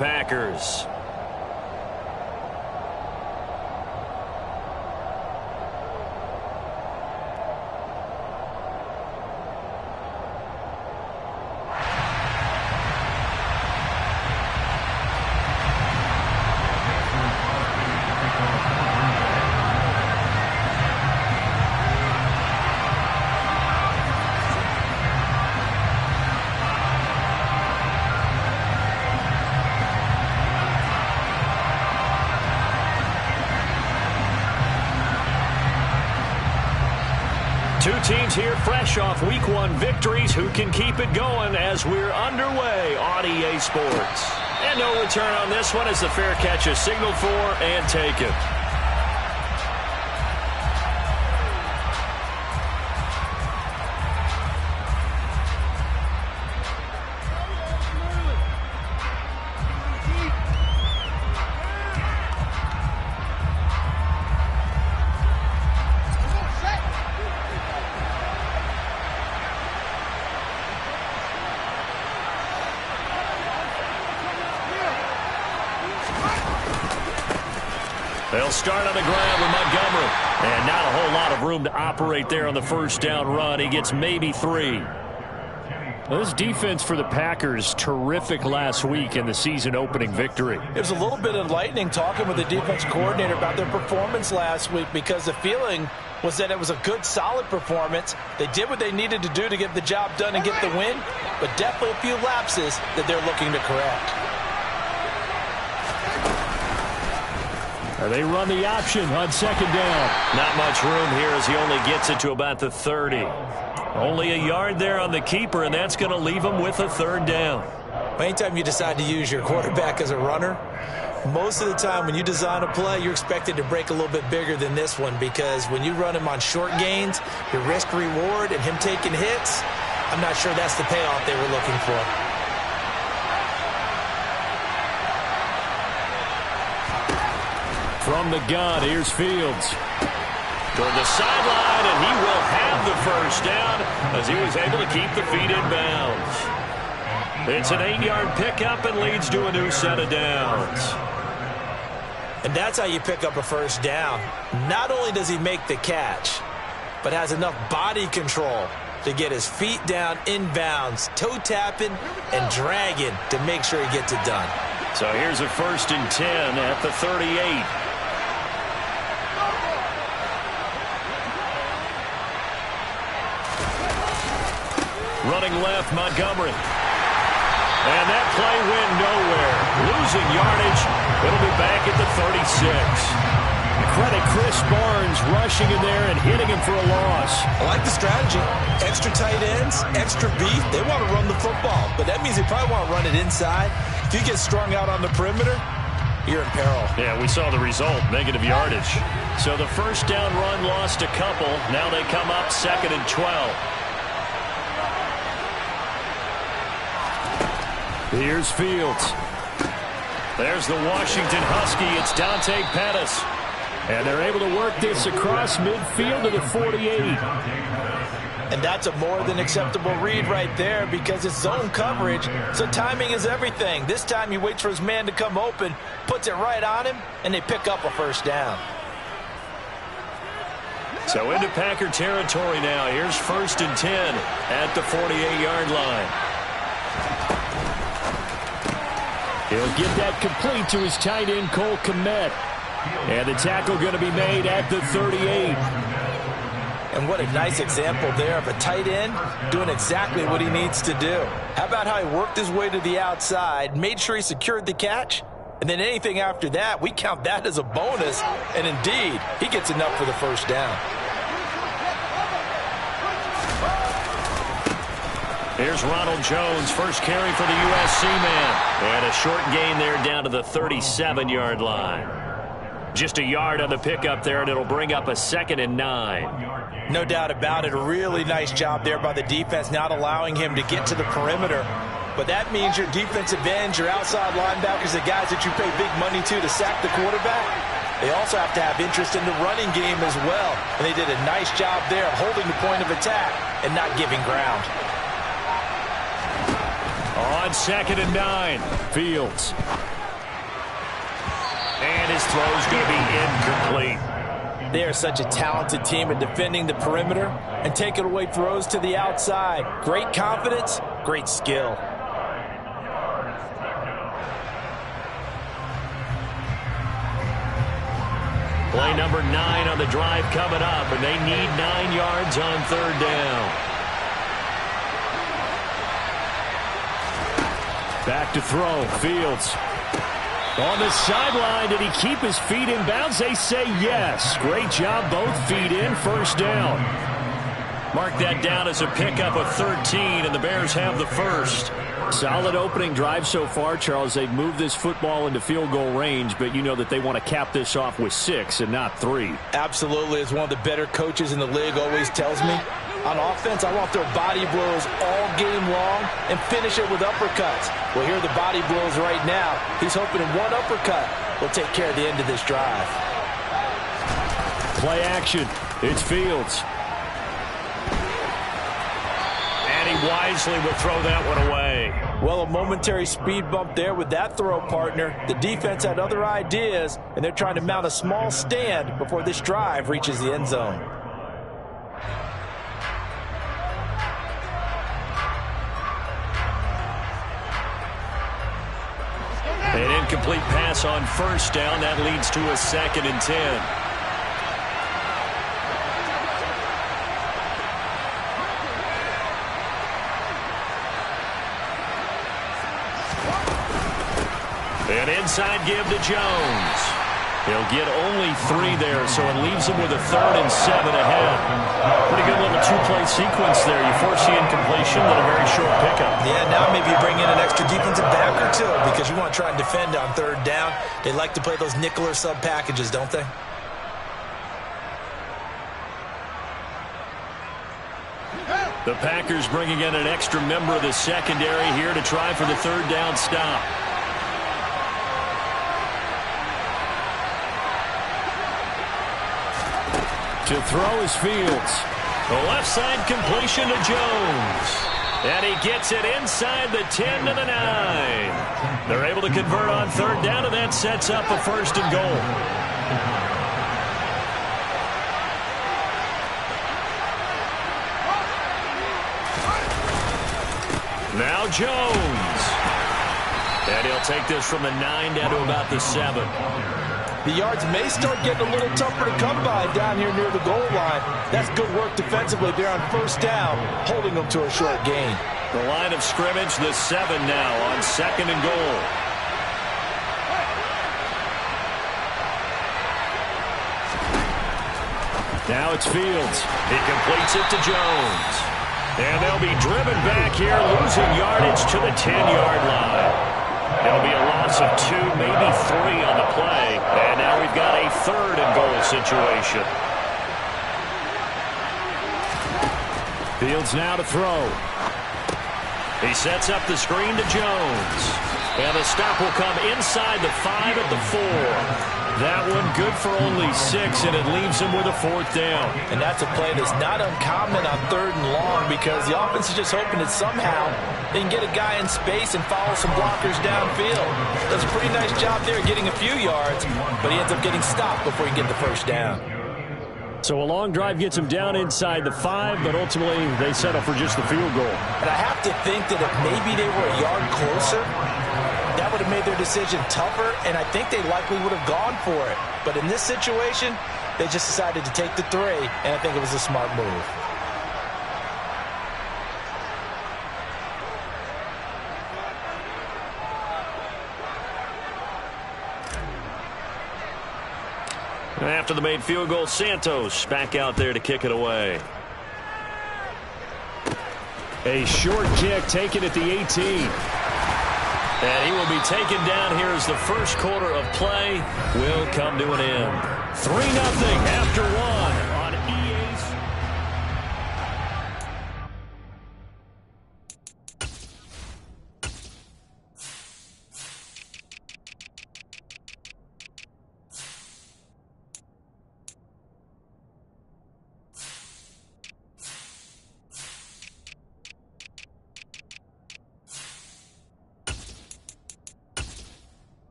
Packers. Two teams here fresh off Week 1 victories. Who can keep it going as we're underway on EA Sports? And no return on this one as the fair catch is signaled for and taken. They'll start on the ground with Montgomery. And not a whole lot of room to operate there on the first down run. He gets maybe 3. Well, this defense for the Packers, terrific last week in the season-opening victory. It was a little bit enlightening talking with the defense coordinator about their performance last week because the feeling was that it was a good, solid performance. They did what they needed to do to get the job done and get the win, but definitely a few lapses that they're looking to correct. They run the option on second down. Not much room here as he only gets it to about the 30. Only a yard there on the keeper, and that's going to leave him with a third down. Anytime you decide to use your quarterback as a runner, most of the time when you design a play, you're expected to break a little bit bigger than this one because when you run him on short gains, your risk-reward and him taking hits, I'm not sure that's the payoff they were looking for. From the gun, here's Fields. Toward the sideline, and he will have the first down as he was able to keep the feet in bounds. It's an 8-yard pickup and leads to a new set of downs. And that's how you pick up a first down. Not only does he make the catch, but has enough body control to get his feet down in bounds, toe tapping and dragging to make sure he gets it done. So here's a 1st and 10 at the 38. Running left, Montgomery. And that play went nowhere. Losing yardage. It'll be back at the 36. Credit Chris Barnes rushing in there and hitting him for a loss. I like the strategy. Extra tight ends, extra beef. They want to run the football, but that means they probably want to run it inside. If you get strung out on the perimeter, you're in peril. Yeah, we saw the result, negative yardage. So the first down run lost a couple. Now they come up 2nd and 12. Here's Fields. There's the Washington Husky. It's Dante Pettis. And they're able to work this across midfield to the 48. And that's a more than acceptable read right there because it's zone coverage, so timing is everything. This time he waits for his man to come open, puts it right on him, and they pick up a first down. So into Packer territory now. Here's 1st and 10 at the 48-yard line. He'll get that complete to his tight end, Cole Kmet. And the tackle going to be made at the 38. And what a nice example there of a tight end doing exactly what he needs to do. How about how he worked his way to the outside, made sure he secured the catch, and then anything after that, we count that as a bonus. And indeed, he gets enough for the first down. Here's Ronald Jones, first carry for the USC man. And a short gain there down to the 37-yard line. Just a yard on the pickup there, and it'll bring up a 2nd and 9. No doubt about it. A really nice job there by the defense, not allowing him to get to the perimeter. But that means your defensive ends, your outside linebackers, the guys that you pay big money to sack the quarterback, they also have to have interest in the running game as well. And they did a nice job there of holding the point of attack and not giving ground. On 2nd and 9, Fields. throw's going to be incomplete. They are such a talented team at defending the perimeter and taking away throws to the outside. Great confidence, great skill. Play number 9 on the drive coming up, and they need 9 yards on third down. Back to throw, Fields. On the sideline, did he keep his feet in bounds? They say yes. Great job, both feet in, first down. Mark that down as a pickup of 13, and the Bears have the first. Solid opening drive so far, Charles. They've moved this football into field goal range, but you know that they want to cap this off with 6 and not 3. Absolutely. As one of the better coaches in the league always tells me, on offense, I want their body blows all game long and finish it with uppercuts. Well, here are the body blows right now. He's hoping one uppercut will take care of the end of this drive. Play action. It's Fields. And he wisely will throw that one away. Well, a momentary speed bump there with that throw, partner. The defense had other ideas, and they're trying to mount a small stand before this drive reaches the end zone. An incomplete pass on first down. That leads to a 2nd and 10. An inside give to Jones. He'll get only 3 there, so it leaves him with a 3rd and 7 ahead. Pretty good little 2-play sequence there. You force the incompletion, then a very short pickup. Yeah, now maybe you bring in an extra defensive back or two because you want to try and defend on third down. They like to play those nickel or sub packages, don't they? The Packers bringing in an extra member of the secondary here to try for the third down stop. To throw is Fields. The left side completion to Jones. And he gets it inside the 10 to the 9. They're able to convert on third down, and that sets up a 1st and goal. Now Jones. And he'll take this from the 9 down to about the 7. The yards may start getting a little tougher to come by down here near the goal line. That's good work defensively there on first down, holding them to a short gain. The line of scrimmage, the 7 now on 2nd and goal. Now it's Fields. He completes it to Jones. And they'll be driven back here, losing yardage to the 10-yard line. It'll be a loss of 2, maybe 3 on the play. And now we've got a 3rd and goal situation. Fields now to throw. He sets up the screen to Jones. And the stop will come inside the 5 at the 4. That one good for only 6, and it leaves him with a 4th down. And that's a play that's not uncommon on 3rd and long because the offense is just hoping that somehow they can get a guy in space and follow some blockers downfield. Does a pretty nice job there getting a few yards, but he ends up getting stopped before he can get the 1st down. So a long drive gets him down inside the 5, but ultimately they settle for just the field goal. And I have to think that if maybe they were a yard closer, that would have made their decision tougher, and I think they likely would have gone for it. But in this situation, they just decided to take the 3, and I think it was a smart move. After the made field goal, Santos back out there to kick it away. A short kick taken at the 18. And he will be taken down here as the first quarter of play will come to an end. 3-0 after 1 on EA's.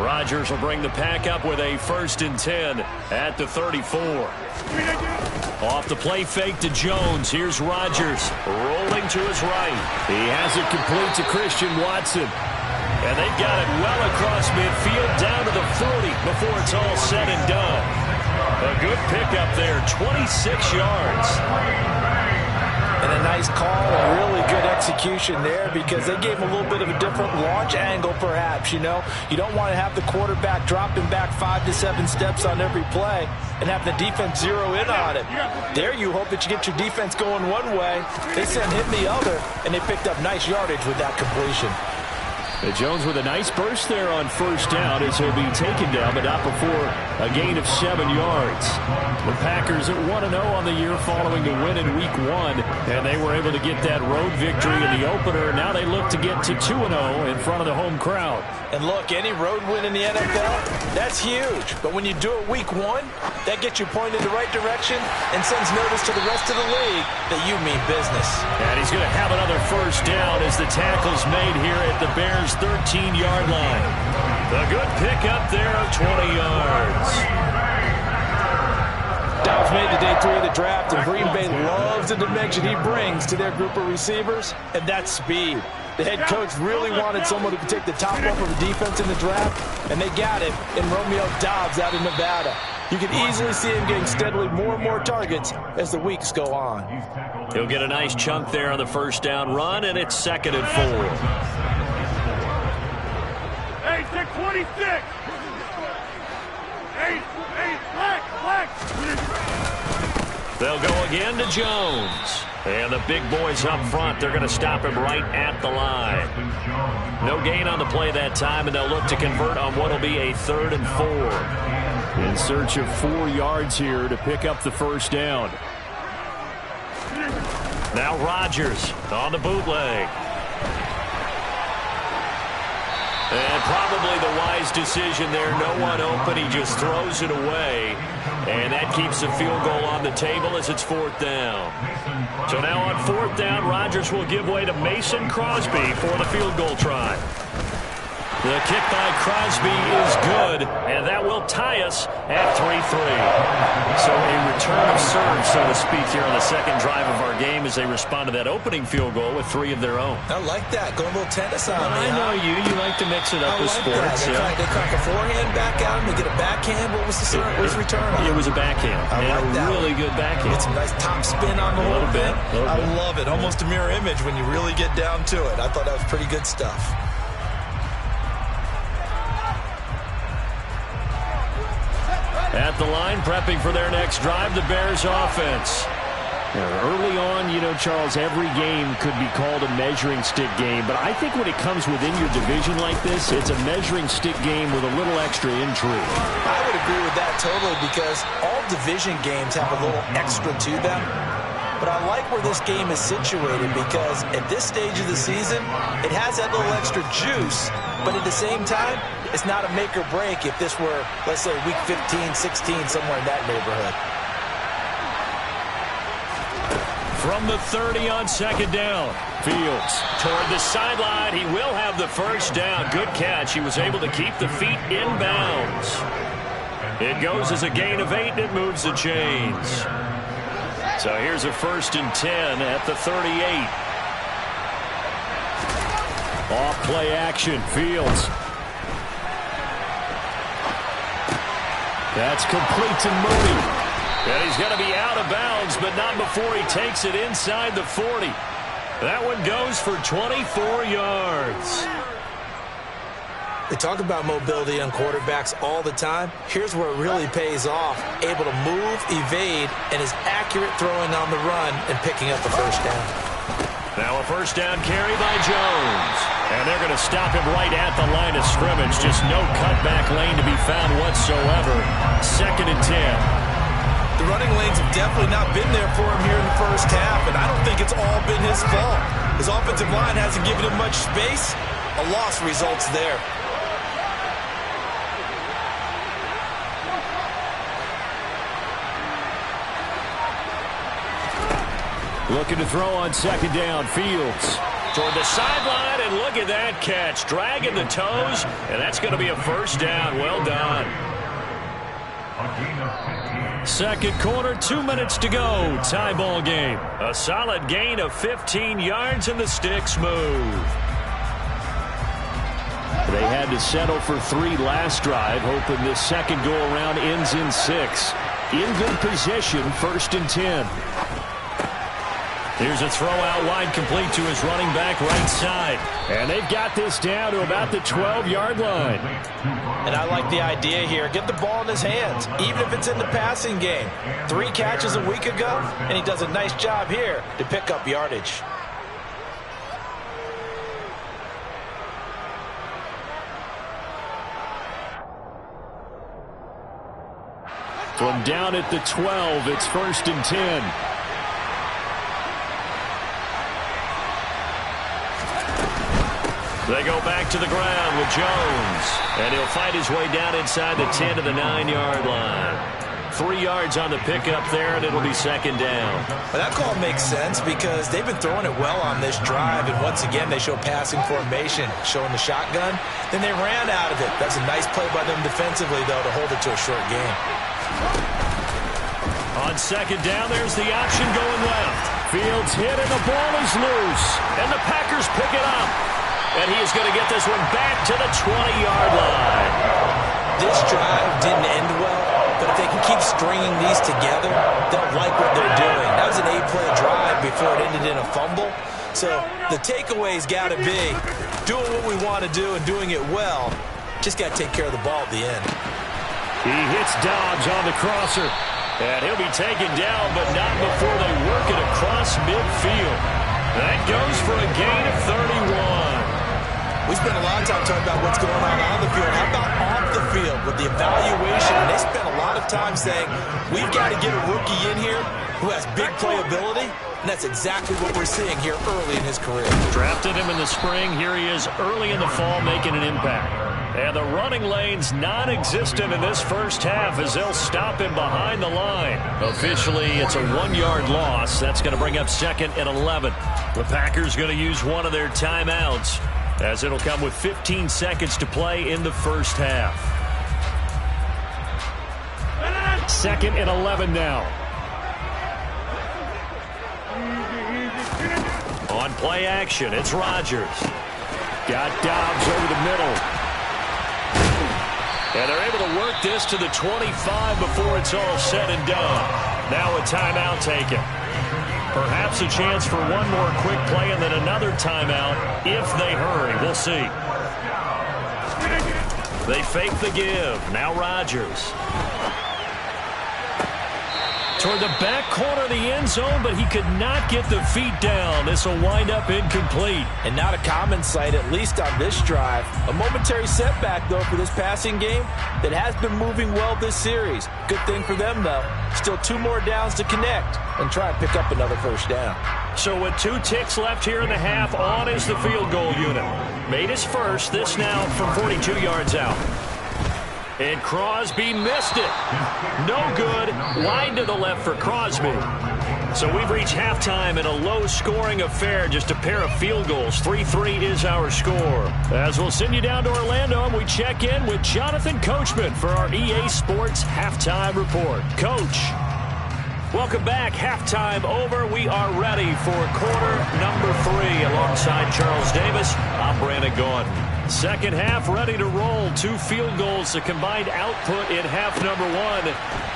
Rodgers will bring the pack up with a 1st and 10 at the 34. Off the play fake to Jones. Here's Rodgers rolling to his right. He has it complete to Christian Watson. And they've got it well across midfield down to the 40 before it's all said and done. A good pickup there, 26 yards. And a nice call, a really good execution there because they gave him a little bit of a different launch angle perhaps, you know. You don't want to have the quarterback dropping back 5 to 7 steps on every play and have the defense zero in on it. There you hope that you get your defense going one way. They sent him the other, and they picked up nice yardage with that completion. Jones with a nice burst there on 1st down as he'll be taken down, but not before a gain of 7 yards. The Packers at 1-0 on the year following a win in Week 1, and they were able to get that road victory in the opener. Now they look to get to 2-0 in front of the home crowd. And look, any road win in the NFL, that's huge. But when you do it Week 1, that gets you pointed in the right direction and sends notice to the rest of the league that you mean business. And he's going to have another 1st down as the tackle's made here at the Bears' 13-yard line. A good pickup there of 20 yards. Dobbs made to day 3 of the draft, and Green Bay loves the dimension he brings to their group of receivers, and that's speed. The head coach really wanted someone who could take the top off of the defense in the draft, and they got it in Romeo Dobbs out of Nevada. You can easily see him getting steadily more and more targets as the weeks go on. He'll get a nice chunk there on the 1st down run, and it's 2nd and 4. 26. 8, black. They'll go again to Jones. And the big boys up front, they're going to stop him right at the line. No gain on the play that time, and they'll look to convert on what will be a 3rd and 4. In search of 4 yards here to pick up the 1st down. Now Rodgers on the bootleg. And probably the wise decision there. No one open. He just throws it away. And that keeps the field goal on the table as it's 4th down. So now on 4th down, Rodgers will give way to Mason Crosby for the field goal try. The kick by Crosby is good, and that will tie us at 3-3. So a return of serve, so to speak, here on the 2nd drive of our game as they respond to that opening field goal with 3 of their own. I like that. Go a little tennis on me. I know you. You like to mix it up with sports. They crack a forehand back at him. They get a backhand. What was the return on? It was a backhand. I like that. Really good backhand. Get some nice top spin on the whole thing. I love it. Almost a mirror image when you really get down to it. I thought that was pretty good stuff. At the line, prepping for their next drive, the Bears offense. Early on, you know, Charles, every game could be called a measuring stick game. But I think when it comes within your division like this, it's a measuring stick game with a little extra intrigue. I would agree with that totally because all division games have a little extra to them. But I like where this game is situated because at this stage of the season, it has that little extra juice. But at the same time, it's not a make or break if this were, let's say, week 15, 16, somewhere in that neighborhood. From the 30 on 2nd down, Fields toward the sideline. He will have the 1st down. Good catch. He was able to keep the feet in bounds. It goes as a gain of 8, and it moves the chains. So here's a 1st and 10 at the 38. Off play action, Fields. That's complete to Mooney. And he's going to be out of bounds, but not before he takes it inside the 40. That one goes for 24 yards. They talk about mobility on quarterbacks all the time. Here's where it really pays off. Able to move, evade, and is accurate throwing on the run and picking up the 1st down. Now a 1st down carry by Jones. And they're going to stop him right at the line of scrimmage. Just no cutback lane to be found whatsoever. 2nd and 10. The running lanes have definitely not been there for him here in the 1st half, and I don't think it's all been his fault. His offensive line hasn't given him much space. A loss results there. Looking to throw on 2nd down, Fields. toward the sideline, and look at that catch. Dragging the toes, and that's going to be a first down. Well done. Second quarter, 2 minutes to go. Tie ball game. A solid gain of 15 yards, and the sticks move. They had to settle for 3 last drive, hoping this second go-around ends in 6. In good position, 1st and 10. Here's a throw out wide, complete to his running back right side. And they've got this down to about the 12-yard line. And I like the idea here. Get the ball in his hands, even if it's in the passing game. 3 catches a week ago, and he does a nice job here to pick up yardage. From down at the 12, it's 1st and 10. They go back to the ground with Jones. And he'll fight his way down inside the 10 to the 9-yard line. 3 yards on the pickup there, and it'll be 2nd down. Well, that call makes sense because they've been throwing it well on this drive, and once again they show passing formation, showing the shotgun. Then they ran out of it. That's a nice play by them defensively, though, to hold it to a short game. On 2nd down, there's the option going left. Fields hit, and the ball is loose. And the Packers pick it up. And he is going to get this one back to the 20-yard line. This drive didn't end well, but if they can keep stringing these together, they'll like what they're doing. That was an 8-play drive before it ended in a fumble. So the takeaway's got to be doing what we want to do and doing it well. Just got to take care of the ball at the end. He hits Dobbs on the crosser. And he'll be taken down, but not before they work it across midfield. That goes for a gain of 31. We spent a lot of time talking about what's going on the field. How about off the field with the evaluation? They spent a lot of time saying, we've got to get a rookie in here who has big playability, and that's exactly what we're seeing here early in his career. Drafted him in the spring. Here he is early in the fall making an impact. And the running lane's non-existent in this first half as they'll stop him behind the line. Officially, it's a 1-yard loss. That's going to bring up 2nd and 11. The Packers going to use one of their timeouts, as it'll come with 15 seconds to play in the first half. 2nd and 11 now. On play action, it's Rodgers. Got Dobbs over the middle. And they're able to work this to the 25 before it's all said and done. Now a timeout taken. Perhaps a chance for one more quick play and then another timeout if they hurry. We'll see. They fake the give. Now Rodgers. Toward the back corner of the end zone, but he could not get the feet down. This will wind up incomplete. And not a common sight, at least on this drive. A momentary setback, though, for this passing game that has been moving well this series. Good thing for them, though. Still 2 more downs to connect and try and pick up another first down. So with 2 ticks left here in the half, on is the field goal unit. Made his first, this now from 42 yards out. And Crosby missed it. No good. Wide to the left for Crosby. So we've reached halftime in a low-scoring affair, just a pair of field goals. 3-3 is our score. As we'll send you down to Orlando, and we check in with Jonathan Coachman for our EA Sports Halftime Report. Coach, welcome back. Halftime over. We are ready for quarter number 3. Alongside Charles Davis, I'm Brandon Gaudin. Second half ready to roll. 2 field goals, the combined output in half number 1.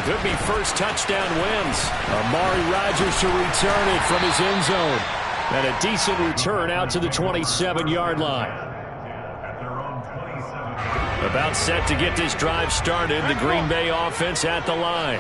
Could be first touchdown wins. Amari Rodgers to return it from his end zone. And a decent return out to the 27-yard line. About set to get this drive started. The Green Bay offense at the line.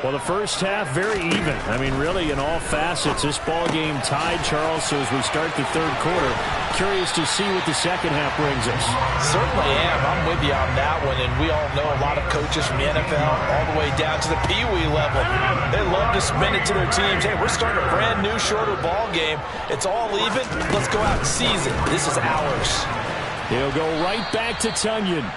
Well, the first half, very even. I mean, really, in all facets, this ball game tied, Charles. So as we start the third quarter, curious to see what the second half brings us. Certainly am. I'm with you on that one. And we all know a lot of coaches from the NFL all the way down to the Pee-wee level. They love to spin it to their teams. Hey, we're starting a brand new, shorter ball game. It's all even. Let's go out and seize it. This is ours. He'll go right back to Tunyon.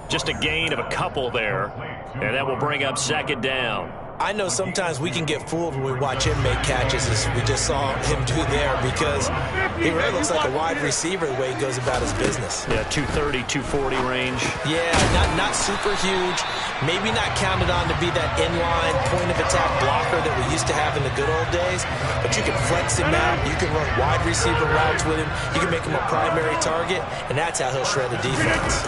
Just a gain of a couple there. And that will bring up 2nd down. I know sometimes we can get fooled when we watch him make catches, as we just saw him do there, because he really looks like a wide receiver the way he goes about his business. Yeah, 230, 240 range. Yeah, not super huge. Maybe not counted on to be that inline point-of-attack blocker that we used to have in the good old days, but you can flex him out. You can run wide receiver routes with him. You can make him a primary target, and that's how he'll shred the defense.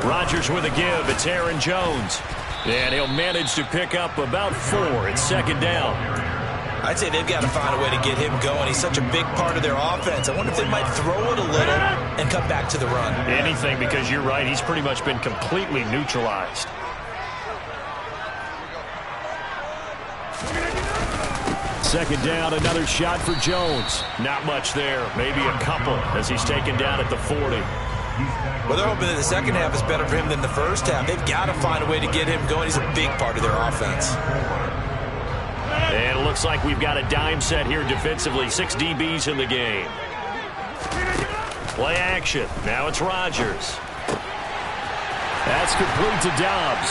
Rodgers with a give. It's Aaron Jones. And he'll manage to pick up about 4. It's second down. I'd say they've got to find a way to get him going. He's such a big part of their offense. I wonder if they might throw it a little and cut back to the run. Anything, because you're right. He's pretty much been completely neutralized. Second down, another shot for Jones. Not much there. Maybe a couple as he's taken down at the 40. Well, they're hoping that the second half is better for him than the first half. They've got to find a way to get him going. He's a big part of their offense. And it looks like we've got a dime set here defensively. 6 DBs in the game. Play action. Now it's Rodgers. That's complete to Dobbs.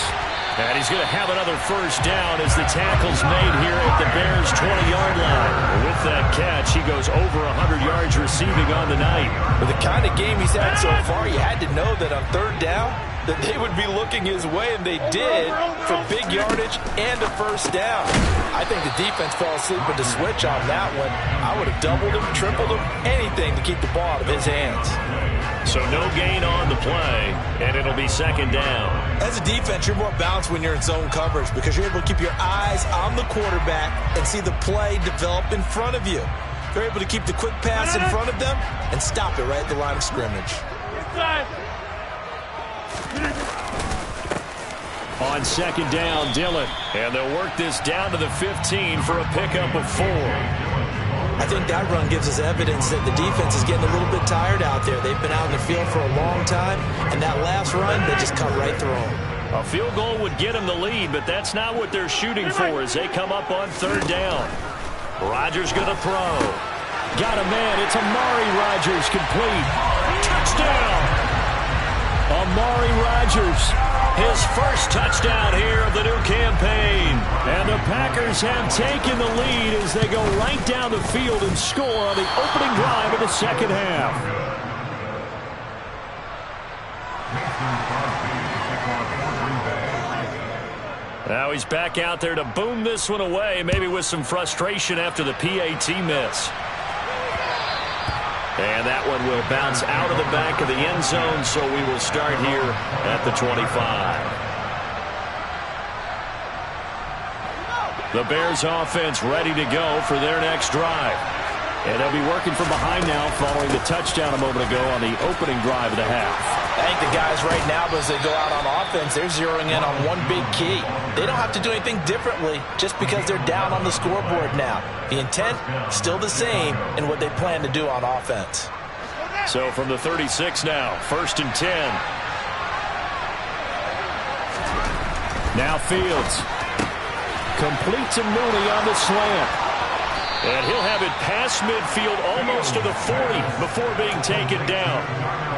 And he's going to have another first down as the tackle's made here at the Bears' 20-yard line. With that catch, he goes over 100 yards receiving on the night. With the kind of game he's had so far, you had to know that on third down that they would be looking his way, and they did, for big yardage and a first down. I think the defense fell asleep with the switch on that one. I would have doubled him, tripled him, anything to keep the ball out of his hands. So no gain on the play, and it'll be second down. As a defense, you're more balanced when you're in zone coverage because you're able to keep your eyes on the quarterback and see the play develop in front of you. You're able to keep the quick pass in front of them and stop it right at the line of scrimmage. On second down, Dillon. And they'll work this down to the 15 for a pickup of 4. I think that run gives us evidence that the defense is getting a little bit tired out there. They've been out in the field for a long time, and that last run, they just cut right through them. A field goal would get them the lead, but that's not what they're shooting for as they come up on third down. Rodgers going to throw. Got a man. It's Amari Rodgers, complete. Touchdown! Amari Rodgers. His first touchdown here of the new campaign. And the Packers have taken the lead as they go right down the field and score on the opening drive of the second half. Now he's back out there to boom this one away, maybe with some frustration after the PAT miss. And that one will bounce out of the back of the end zone, so we will start here at the 25. The Bears offense ready to go for their next drive. And they'll be working from behind now following the touchdown a moment ago on the opening drive of the half. I think the guys right now, as they go out on offense, they're zeroing in on one big key. They don't have to do anything differently just because they're down on the scoreboard now. The intent, still the same in what they plan to do on offense. So from the 36 now, 1st and 10. Now Fields. Complete to Mooney on the slant. And he'll have it past midfield almost to the 40 before being taken down.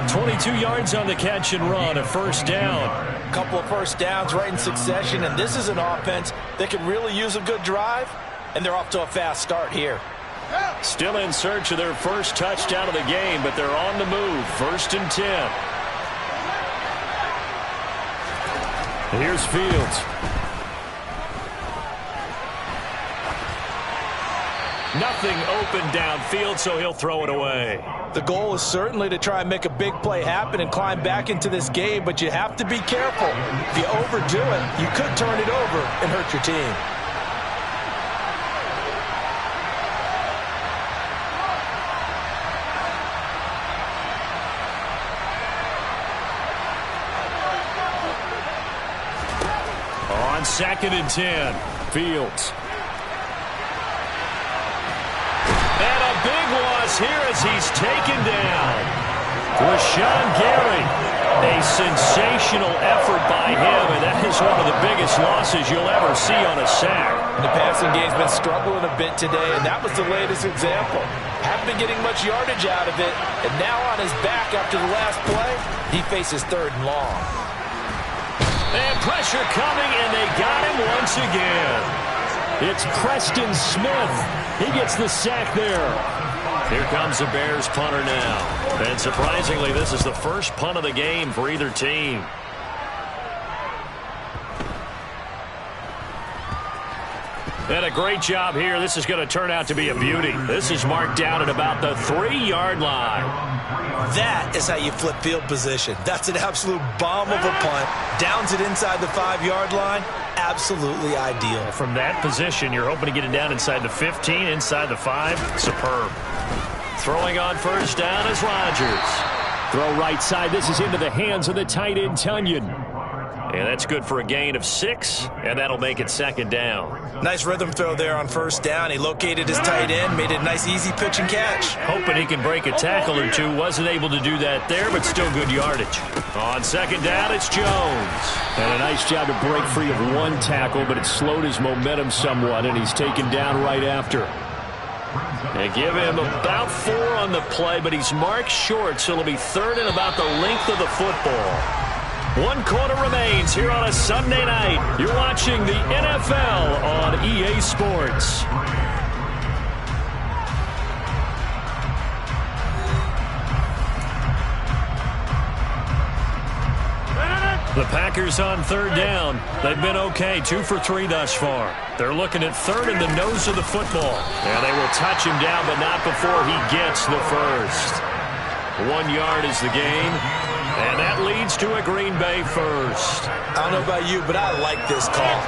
22 yards on the catch and run, a first down. A couple of first downs right in succession, and this is an offense that can really use a good drive, and they're off to a fast start here. Still in search of their first touchdown of the game, but they're on the move. 1st and 10. Here's Fields. Nothing open downfield, so he'll throw it away. The goal is certainly to try and make a big play happen and climb back into this game, but you have to be careful. If you overdo it, you could turn it over and hurt your team. On 2nd and 10, Fields. And a big loss here as he's taken down. Rashawn Gary, a sensational effort by him, and that is one of the biggest losses you'll ever see on a sack. The passing game's been struggling a bit today, and that was the latest example. Haven't been getting much yardage out of it, and now on his back after the last play, he faces 3rd and long. And pressure coming, and they got him once again. It's Preston Smith. He gets the sack there. Here comes the Bears punter now. And surprisingly, this is the first punt of the game for either team. And a great job here. This is going to turn out to be a beauty. This is marked down at about the 3-yard line. That is how you flip field position. That's an absolute bomb of a punt. Downs it inside the 5-yard line. Absolutely ideal. From that position, you're hoping to get it down inside the 15, inside the 5. Superb. Throwing on first down is Rodgers. Throw right side. This is into the hands of the tight end, Tunyon. And that's good for a gain of 6, and that'll make it second down. Nice rhythm throw there on first down. He located his tight end, made it a nice, easy pitch and catch. Hoping he can break a tackle or two. Wasn't able to do that there, but still good yardage. On second down, it's Jones. And a nice job to break free of one tackle, but it slowed his momentum somewhat, and he's taken down right after. They give him about 4 on the play, but he's marked short, so it'll be third and about the length of the football. 1 quarter remains here on a Sunday night. You're watching the NFL on EA Sports. The Packers on third down. They've been okay, 2 for 3 thus far. They're looking at third in the nose of the football. And they will touch him down, but not before he gets the first. 1 yard is the gain. And that leads to a Green Bay first. I don't know about you, but I like this call.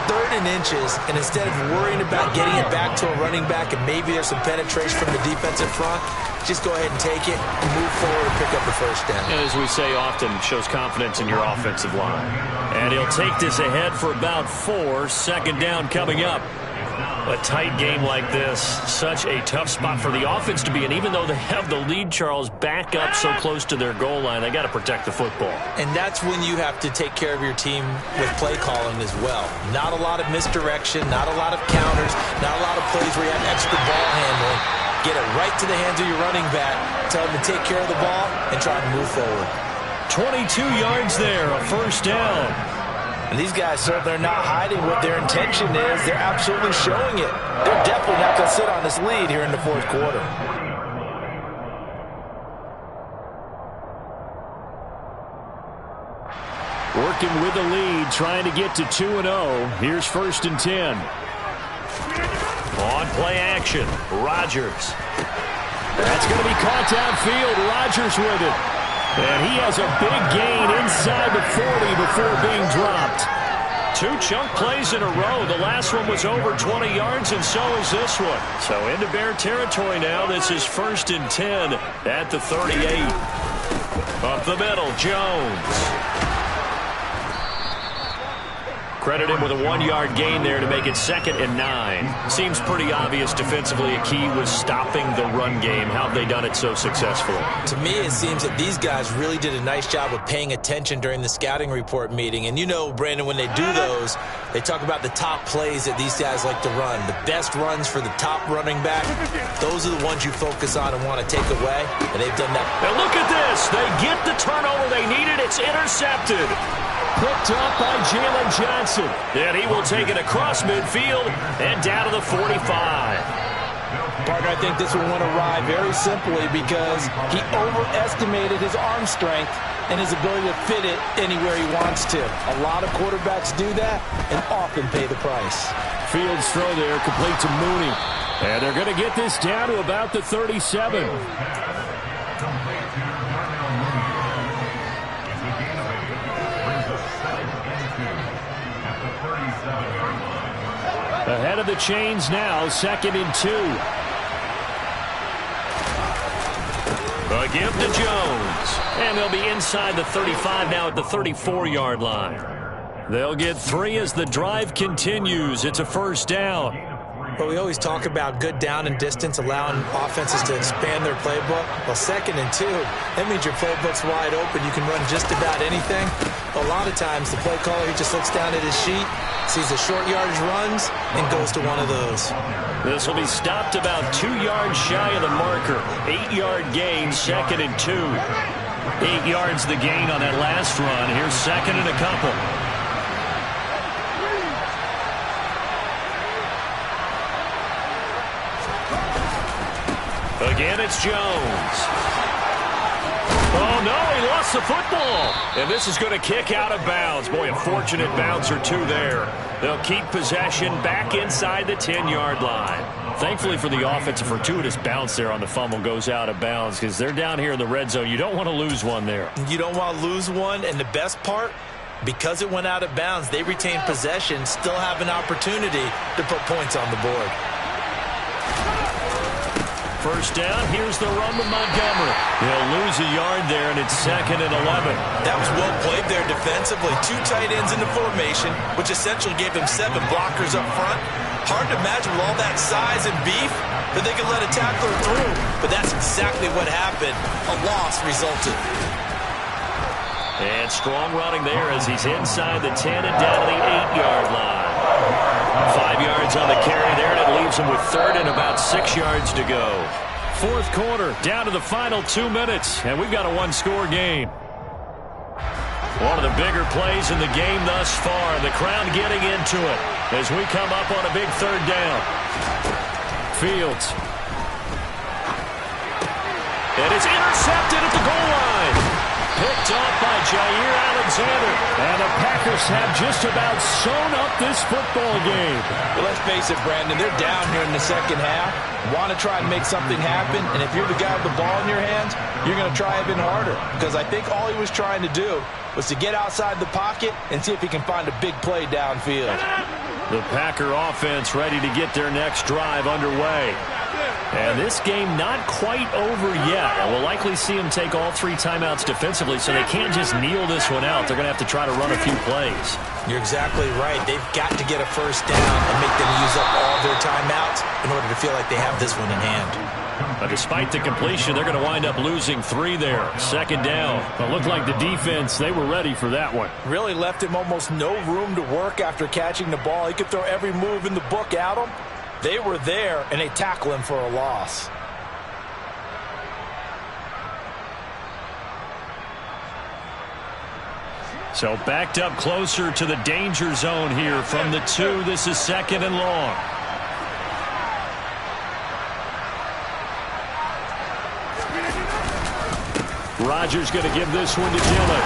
Third and inches, and instead of worrying about getting it back to a running back and maybe there's some penetration from the defensive front, just go ahead and take it and move forward and pick up the first down. And as we say often, shows confidence in your offensive line. And he'll take this ahead for about 4. Second down coming up. A tight game like this, such a tough spot for the offense to be in. Even though they have the lead, Charles, back up so close to their goal line, they got to protect the football. And that's when you have to take care of your team with play calling as well. Not a lot of misdirection, not a lot of counters, not a lot of plays where you have extra ball handling. Get it right to the hands of your running back, tell them to take care of the ball, and try to move forward. 22 yards there, a first down. And these guys certainly are not hiding what their intention is. They're absolutely showing it. They're definitely not going to sit on this lead here in the fourth quarter. Working with the lead, trying to get to 2-0. Here's first and 10. On play action, Rodgers. That's going to be caught downfield. Rodgers with it. And he has a big gain inside the 40 before being dropped. 2 chunk plays in a row. The last one was over 20 yards, and so is this one. So into Bear territory now. This is first and 10 at the 38. Up the middle, Jones. Credit him with a 1-yard gain there to make it second and 9. Seems pretty obvious defensively a key was stopping the run game. How have they done it so successfully? To me, it seems that these guys really did a nice job of paying attention during the scouting report meeting. And you know, Brandon, when they do those, they talk about the top plays that these guys like to run. The best runs for the top running back, those are the ones you focus on and want to take away. And they've done that. Now look at this. They get the turnover they needed. It's intercepted. Picked up by Jalen Johnson. And he will take it across midfield and down to the 45. Parker, I think this one went awry very simply because he overestimated his arm strength and his ability to fit it anywhere he wants to. A lot of quarterbacks do that and often pay the price. Fields throw there, complete to Mooney. And they're going to get this down to about the 37. Ahead of the chains now, second and 2. A give to Jones. And they'll be inside the 35 now at the 34-yard line. They'll get 3 as the drive continues. It's a first down. But we always talk about good down and distance, allowing offenses to expand their playbook. Well, second and 2, that means your playbook's wide open. You can run just about anything. A lot of times, the play caller, he just looks down at his sheet, sees the short yardage runs, and goes to one of those. This will be stopped about 2 yards shy of the marker. 8-yard gain, second and 2. 8 yards the gain on that last run. Here's second and a couple. Again, it's Jones. Oh, no, he lost the football. And this is going to kick out of bounds. Boy, a fortunate bounce or two there. They'll keep possession back inside the 10-yard line. Thankfully for the offense, a fortuitous bounce there on the fumble goes out of bounds because they're down here in the red zone. You don't want to lose one there. You don't want to lose one, and the best part, because it went out of bounds, they retain possession, still have an opportunity to put points on the board. First down, here's the run with Montgomery. They'll lose a yard there, and it's second and 11. That was well played there defensively. 2 tight ends in the formation, which essentially gave them 7 blockers up front. Hard to imagine with all that size and beef that they could let a tackler through. But that's exactly what happened. A loss resulted. And strong running there as he's inside the 10 and down to the 8-yard line. 5 yards on the carry there, and it leaves him with third and about 6 yards to go. Fourth quarter, down to the final 2 minutes, and we've got a one-score game. One of the bigger plays in the game thus far, and the crowd getting into it as we come up on a big third down. Fields. And it's intercepted at the goal line. Picked off by Jair Alexander. And the Packers have just about sewn up this football game. Well, let's face it, Brandon, they're down here in the second half. Want to try and make something happen, and if you're the guy with the ball in your hands, you're going to try even harder. Because I think all he was trying to do was to get outside the pocket and see if he can find a big play downfield. The Packer offense ready to get their next drive underway. And this game not quite over yet. We'll likely see them take all 3 timeouts defensively, so they can't just kneel this one out. They're going to have to try to run a few plays. You're exactly right. They've got to get a first down and make them use up all their timeouts in order to feel like they have this one in hand. But despite the completion, they're going to wind up losing 3 there. Second down. It looked like the defense, they were ready for that one. Really left him almost no room to work after catching the ball. He could throw every move in the book at him. They were there, and they tackle him for a loss. So backed up closer to the danger zone here from the 2. This is second and long. Rodgers going to give this one to Dillon.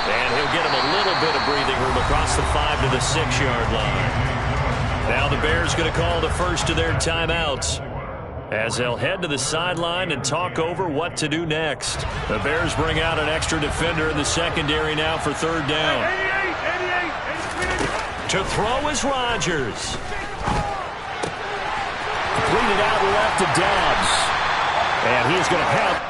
And he'll get him a little bit of breathing room across the 5 to the 6-yard line. Now the Bears going to call the first of their timeouts as they'll head to the sideline and talk over what to do next. The Bears bring out an extra defender in the secondary now for third down. 88. To throw is Rodgers. Completed out left to Dobbs. And he is going to have...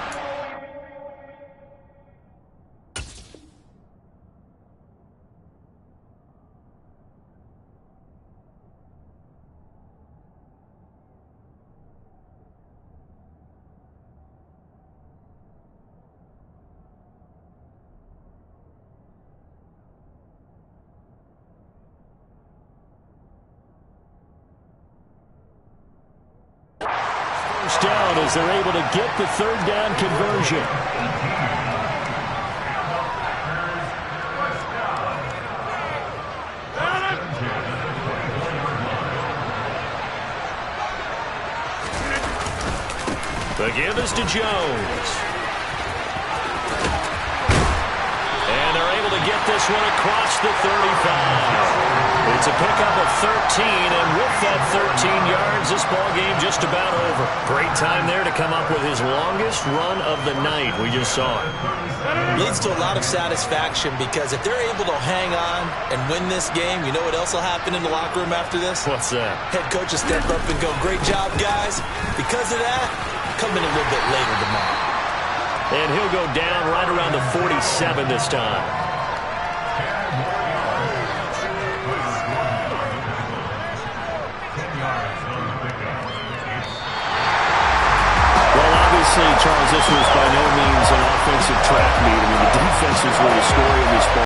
down as they're able to get the third down conversion. The give is to Jones. And they're able to get this one across the 35. It's a pickup of 13, and with that 13 yards, this ball game just about over. Great time there to come up with his longest run of the night. We just saw it. Leads to a lot of satisfaction because if they're able to hang on and win this game, you know what else will happen in the locker room after this? What's that? Head coach will step up and go, great job, guys. Because of that, come in a little bit later tomorrow. And he'll go down right around the 47 this time. Charles, this was by no means an offensive track meet. I mean, the defense is really the story in this ball.